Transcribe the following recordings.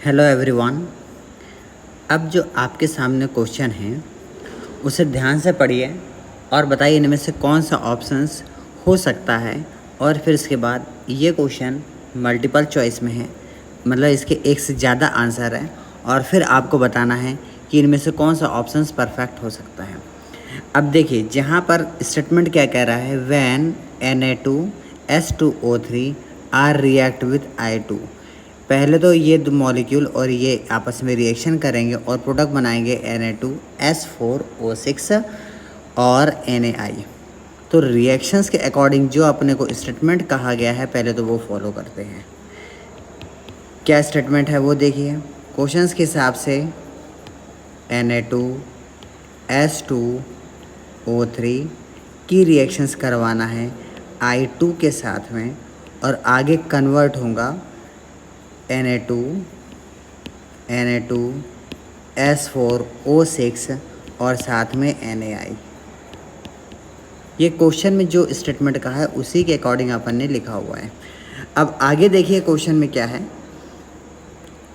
Hello everyone. अब जो आपके सामने क्वेश्चन है उसे ध्यान से पढ़िए और बताइए इनमें से कौन सा ऑप्शंस हो सकता है। और फिर इसके बाद ये क्वेश्चन मल्टीपल चॉइस में है, मतलब इसके एक से ज़्यादा आंसर है और फिर आपको बताना है कि इनमें से कौन सा ऑप्शंस परफेक्ट हो सकता है। अब देखिए जहाँ पर स्टेटमेंट क्या कह रहा है, when Na2H2O3 are react with I2। पहले तो ये दो मॉलिक्यूल और ये आपस में रिएक्शन करेंगे और प्रोडक्ट बनाएंगे Na2S4O6 और Na। तो रिएक्शंस के अकॉर्डिंग जो अपने को स्टेटमेंट कहा गया है पहले तो वो फॉलो करते हैं। क्या स्टेटमेंट है वो देखिए। क्वेश्चंस के हिसाब से Na2S2O3 की रिएक्शंस करवाना है I2 के साथ में और आगे कन्वर्ट होगा Na2S4O6 और साथ में Na। ये क्वेश्चन में जो स्टेटमेंट कहा है उसी के अकॉर्डिंग अपन ने लिखा हुआ है। अब आगे देखिए क्वेश्चन में क्या है।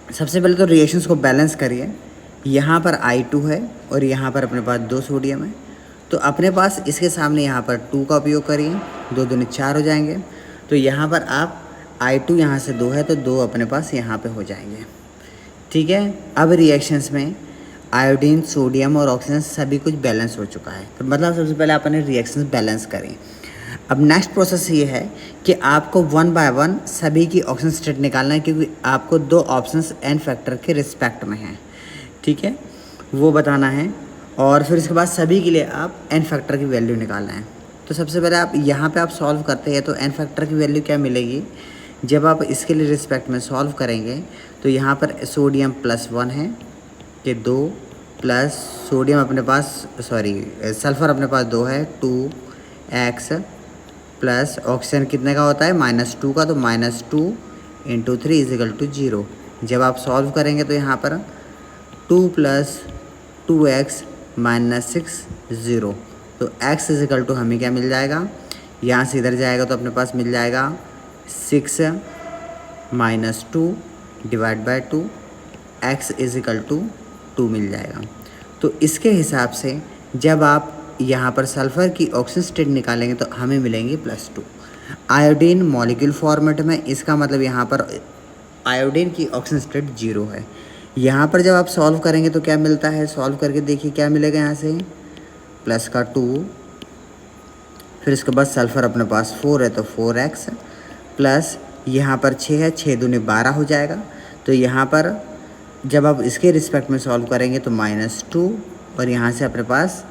सबसे पहले तो रिएक्शंस को बैलेंस करिए। यहाँ पर I2 है और यहाँ पर अपने पास 2 सोडियम है, तो अपने पास इसके सामने यहाँ पर 2 का उपयोग करिए, 2 दूनी 4 हो जाएंगे। तो यहाँ पर आप I2 यहाँ से 2 है तो 2 अपने पास यहाँ पे हो जाएंगे। ठीक है। अब रिएक्शंस में आयोडीन, सोडियम और ऑक्सीजन सभी कुछ बैलेंस हो चुका है, तो मतलब सबसे पहले आपने रिएक्शंस बैलेंस करें। अब नेक्स्ट प्रोसेस ये है कि आपको 1 बाय 1 सभी की ऑक्सीजन स्टेट निकालना है, क्योंकि आपको 2 ऑप्शंस n फैक्टर के रिस्पेक्ट में हैं। ठीक है, वो बताना है। और फिर इसके बाद सभी के लिए आप n फैक्टर की वैल्यू निकालना है। तो सबसे पहले आप यहाँ पे आप सॉल्व करते हैं तो n फैक्टर की वैल्यू क्या मिलेगी। जब आप इसके लिए रिस्पेक्ट में सॉल्व करेंगे तो यहाँ पर सोडियम +1 है कि 2 प्लस सोडियम अपने पास सल्फ़र अपने पास 2 है 2x प्लस ऑक्सीजन कितने का होता है -2 का, तो -2 × 3 = 0। जब आप सॉल्व करेंगे तो यहाँ पर 2 + 2x -6 0, तो x = हमें क्या मिल जाएगा, यहाँ से इधर जाएगा तो अपने पास मिल जाएगा 6 - 2 / 2 x = 2 मिल जाएगा। तो इसके हिसाब से जब आप यहाँ पर सल्फ़र की ऑक्सीजन स्टेट निकालेंगे तो हमें मिलेंगे +2। आयोडीन मॉलिक्यूल फॉर्मेट में, इसका मतलब यहाँ पर आयोडीन की ऑक्सीजन स्टेट 0 है। यहाँ पर जब आप सॉल्व करेंगे तो क्या मिलता है, सॉल्व करके देखिए क्या मिलेगा। यहाँ से +2, फिर इसके बाद सल्फ़र अपने पास 4 है तो 4x प्लस यहाँ पर 6 है, 6 दूनी 12 हो जाएगा। तो यहाँ पर जब आप इसके रिस्पेक्ट में सॉल्व करेंगे तो -2 और यहाँ से अपने पास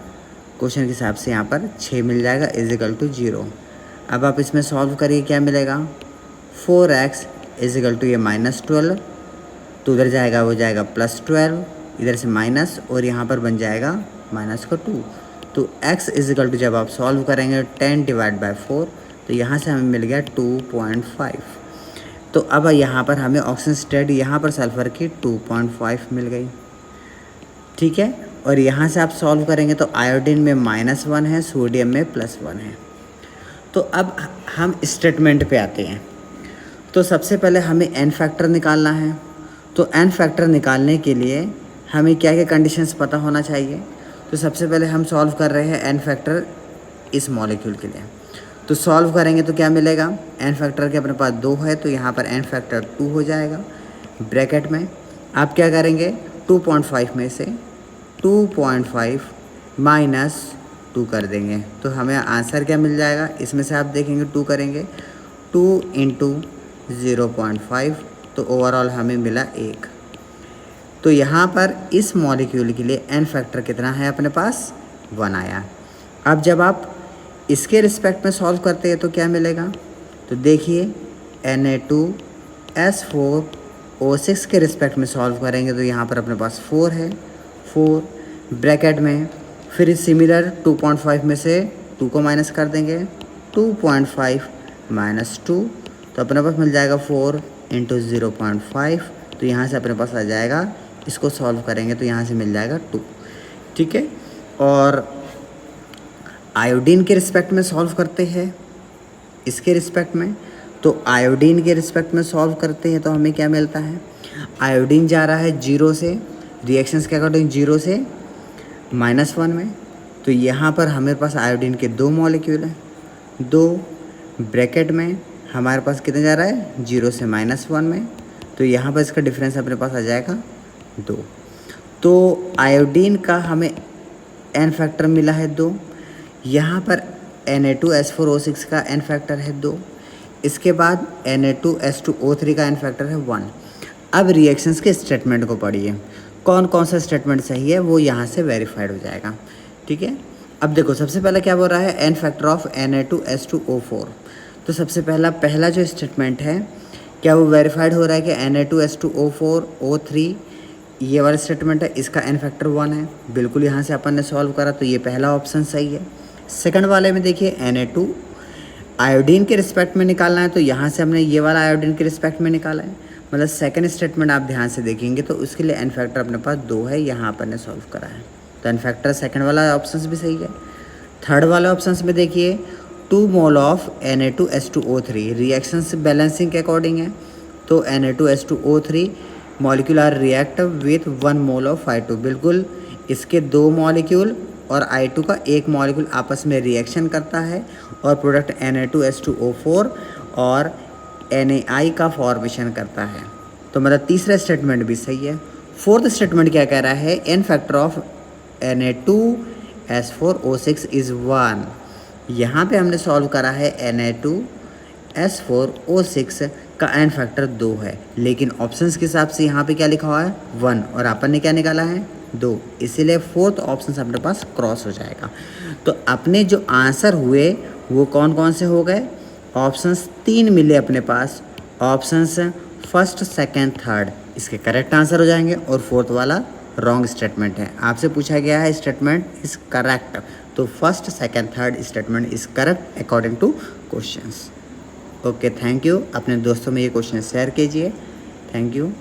क्वेश्चन के हिसाब से यहाँ पर 6 मिल जाएगा = 0। अब आप इसमें सॉल्व करिए क्या मिलेगा, 4x = ये -12, तो उधर जाएगा वो जाएगा +12, इधर से माइनस और यहाँ पर बन जाएगा -2। तो x = जब आप सॉल्व करेंगे 10 / 4, तो यहाँ से हमें मिल गया 2.5। तो अब यहाँ पर हमें ऑक्सीजन स्टेट यहाँ पर सल्फ़र की 2.5 मिल गई। ठीक है। और यहाँ से आप सॉल्व करेंगे तो आयोडीन में -1 है, सोडियम में +1 है। तो अब हम स्टेटमेंट पे आते हैं। तो सबसे पहले हमें n फैक्टर निकालना है। तो n फैक्टर निकालने के लिए हमें क्या क्या कंडीशंस पता होना चाहिए। तो सबसे पहले हम सॉल्व कर रहे हैं n फैक्टर इस मॉलिक्यूल के लिए। तो सॉल्व करेंगे तो क्या मिलेगा, n फैक्टर के अपने पास 2 है तो यहाँ पर n फैक्टर 2 हो जाएगा। ब्रैकेट में आप क्या करेंगे, 2.5 में से 2.5 - 2 कर देंगे तो हमें आंसर क्या मिल जाएगा। इसमें से आप देखेंगे 2 करेंगे 2 × 0.5, तो ओवरऑल हमें मिला 1। तो यहाँ पर इस मॉलिक्यूल के लिए n फैक्टर कितना है अपने पास, 1 आया। अब जब आप इसके रिस्पेक्ट में सॉल्व करते हैं तो क्या मिलेगा, तो देखिए Na2S4O6 के रिस्पेक्ट में सॉल्व करेंगे तो यहाँ पर अपने पास 4 है, 4 ब्रैकेट में, फिर सिमिलर 2.5 में से 2 को माइनस कर देंगे, 2.5 - 2, तो अपने पास मिल जाएगा 4 × 0.5, तो यहाँ से अपने पास आ जाएगा, इसको सॉल्व करेंगे तो यहाँ से मिल जाएगा 2। ठीक है। और आयोडीन के रिस्पेक्ट में सॉल्व करते हैं इसके रिस्पेक्ट में, तो आयोडीन के रिस्पेक्ट में सॉल्व करते हैं तो हमें क्या मिलता है, आयोडीन जा रहा है 0 से, रिएक्शंस के अकॉर्डिंग 0 से -1 में, तो यहाँ पर हमारे पास आयोडीन के 2 मॉलिक्यूल हैं, 2 ब्रैकेट में हमारे पास कितने जा रहा है 0 से -1 में, तो यहाँ पर इसका डिफरेंस अपने पास आ जाएगा 2। तो आयोडीन का हमें एन फैक्टर मिला है 2, यहाँ पर Na2S4O6 का एन फैक्टर है 2, इसके बाद Na2S2O3 का एन फैक्टर है 1। अब रिएक्शंस के स्टेटमेंट को पढ़िए, कौन कौन सा स्टेटमेंट सही है वो यहाँ से वेरीफाइड हो जाएगा, ठीक है। अब देखो सबसे पहला क्या बोल रहा है, एन फैक्टर ऑफ Na2S2O4। तो सबसे पहला जो स्टेटमेंट है क्या वो वेरीफाइड हो रहा है कि Na2S2O4O3 ये वाला स्टेटमेंट है, इसका एन फैक्टर 1 है, बिल्कुल यहाँ से अपन ने सॉल्व करा तो ये पहला ऑप्शन सही है। सेकंड वाले में देखिए Na2 आयोडीन के रिस्पेक्ट में निकालना है, तो यहाँ से हमने ये वाला आयोडीन के रिस्पेक्ट में निकाला है, मतलब सेकंड स्टेटमेंट आप ध्यान से देखेंगे तो उसके लिए एन फैक्टर अपने पास 2 है, यहाँ अपन ने सॉल्व करा है, तो एन फैक्टर सेकंड वाला ऑप्शन भी सही है। थर्ड वाले ऑप्शन में देखिए 2 mole of Na2S2O3 reactions balancing के अकॉर्डिंग है, तो Na2S2O3 molecular react with 1 mole of I2, बिल्कुल इसके 2 मॉलिक्यूल और I2 का 1 मॉलिक्यूल आपस में रिएक्शन करता है और प्रोडक्ट Na2S2O4 और Na का फॉर्मेशन करता है, तो मतलब तीसरा स्टेटमेंट भी सही है। फोर्थ स्टेटमेंट क्या कह रहा है, N factor of Na2S4O6 is 1। यहाँ पे हमने सॉल्व करा है Na2S4O6 का एन फैक्टर 2 है, लेकिन ऑप्शंस के हिसाब से यहाँ पे क्या लिखा हुआ है 1 और अपन ने क्या निकाला है 2, इसीलिए फोर्थ ऑप्शन अपने पास क्रॉस हो जाएगा। तो अपने जो आंसर हुए वो कौन कौन से हो गए, ऑप्शंस 3 मिले अपने पास, ऑप्शंस फर्स्ट सेकंड थर्ड इसके करेक्ट आंसर हो जाएंगे और फोर्थ वाला रॉन्ग स्टेटमेंट है। आपसे पूछा गया है स्टेटमेंट इज़ करेक्ट, तो first second third statement is correct according two questions. Okay, thank you. अपने दोस्तों में ये क्वेश्चन शेयर कीजिए। Thank you.